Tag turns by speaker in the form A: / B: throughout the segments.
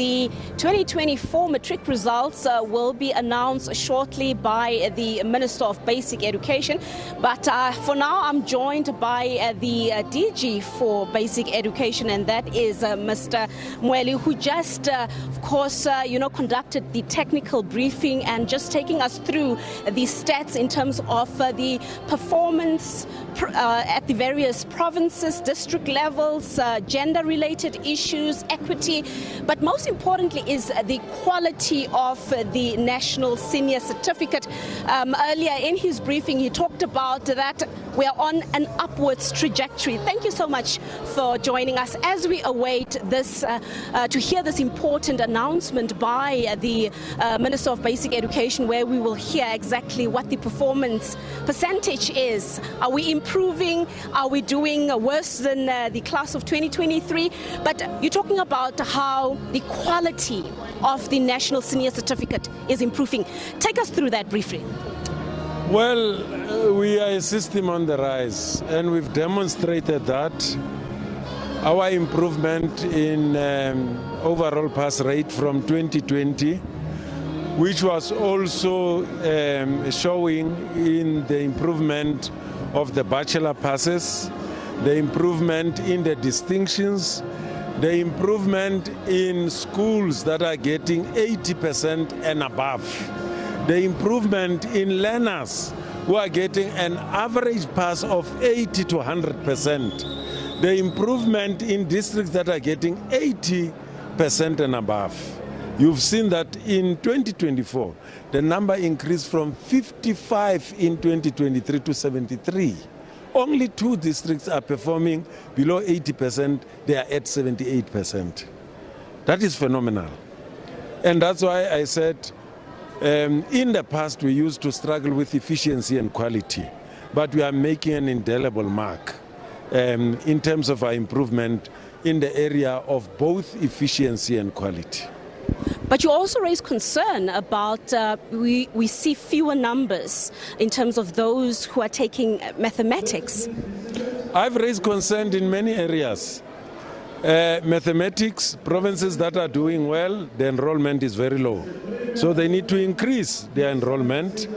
A: the 2024 Matric Results will be announced shortly by the Minister of Basic Education. But for now, I'm joined by the DG for Basic Education, and that is Mr. Mweli, who just, of course, conducted the technical briefing and just taking us through the stats in terms of the performance at the various provinces, district levels, gender-related issues, equity, but most importantly is the quality of the National Senior Certificate. Earlier in his briefing, he talked about that we are on an upwards trajectory. Thank you so much for joining us as we await this, to hear this important announcement by the Minister of Basic Education, where we will hear exactly what the performance percentage is. Are we improving? Are we doing worse than the class of 2023? But you're talking about how the quality of the National Senior Certificate is improving. Take us through that briefly.
B: Well, we are a system on the rise, and we've demonstrated that. Our improvement in overall pass rate from 2020, which was also showing in the improvement of the bachelor passes, the improvement in the distinctions, the improvement in schools that are getting 80% and above, the improvement in learners who are getting an average pass of 80 to 100%, the improvement in districts that are getting 80% and above. You've seen that in 2024, the number increased from 55 in 2023 to 73. Only 2 districts are performing below 80%, they are at 78%. That is phenomenal. And that's why I said, in the past we used to struggle with efficiency and quality, but we are making an indelible mark in terms of our improvement in the area of both efficiency and quality.
A: But you also raise concern about we see fewer numbers in terms of those who are taking mathematics.
B: I've raised concern in many areas. Mathematics, provinces that are doing well, the enrollment is very low. So they need to increase their enrollment.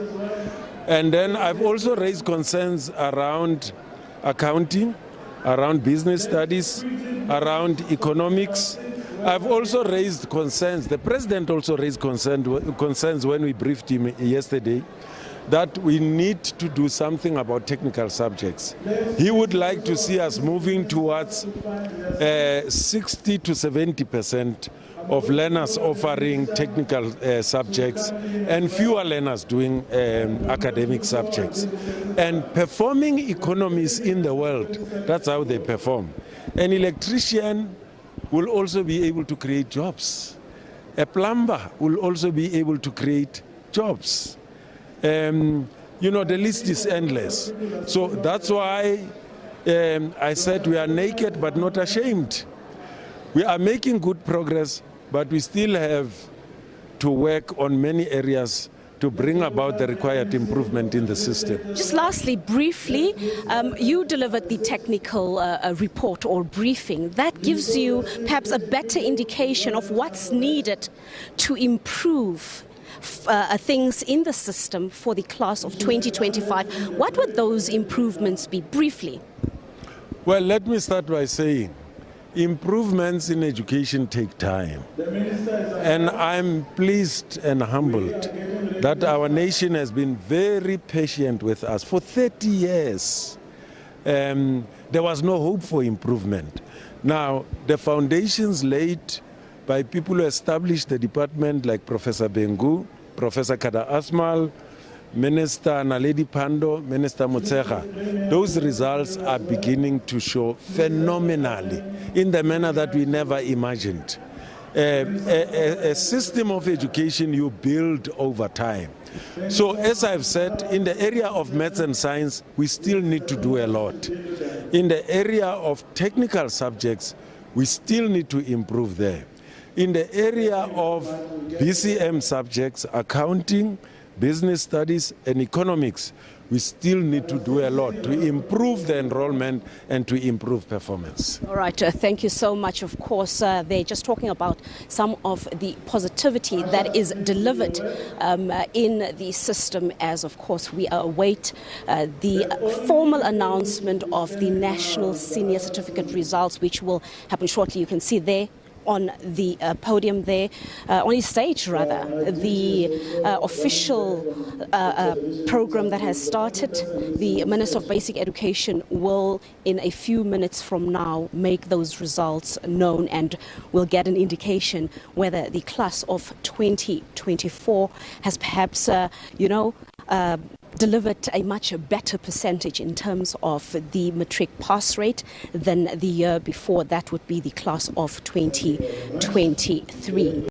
B: And then I've also raised concerns around accounting, around business studies, around economics. I've also raised concerns, the President also raised concerns when we briefed him yesterday, that we need to do something about technical subjects. He would like to see us moving towards 60 to 70% of learners offering technical subjects and fewer learners doing academic subjects. And performing economies in the world, that's how they perform. An electrician will also be able to create jobs. A plumber will also be able to create jobs. The list is endless. So that's why I said we are naked but not ashamed. We are making good progress, but we still have to work on many areas to bring about the required improvement in the system.
A: Just lastly, briefly, you delivered the technical report or briefing. That gives you perhaps a better indication of what's needed to improve things in the system for the class of 2025. What would those improvements be, briefly?
B: Well, let me start by saying improvements in education take time. And I'm pleased and humbled that our nation has been very patient with us. For 30 years, there was no hope for improvement. Now, the foundations laid by people who established the department like Professor Bengu, Professor Kada Asmal, Minister Naledi Pando, Minister Motshekga, those results are beginning to show phenomenally in the manner that we never imagined. A system of education you build over time. So as I've said, in the area of maths and science, we still need to do a lot. In the area of technical subjects, we still need to improve there. In the area of BCM subjects, accounting, business studies and economics, we still need to do a lot to improve the enrollment and to improve performance.
A: All right, thank you so much. Of course, they're just talking about some of the positivity that is delivered in the system as, of course, we await the formal announcement of the National Senior Certificate results, which will happen shortly. You can see there on the podium there, on the stage rather, the official program that has started. The Minister of Basic Education will, in a few minutes from now, make those results known, and we'll get an indication whether the class of 2024 has perhaps, delivered a much better percentage in terms of the matric pass rate than the year before. That would be the class of 2023.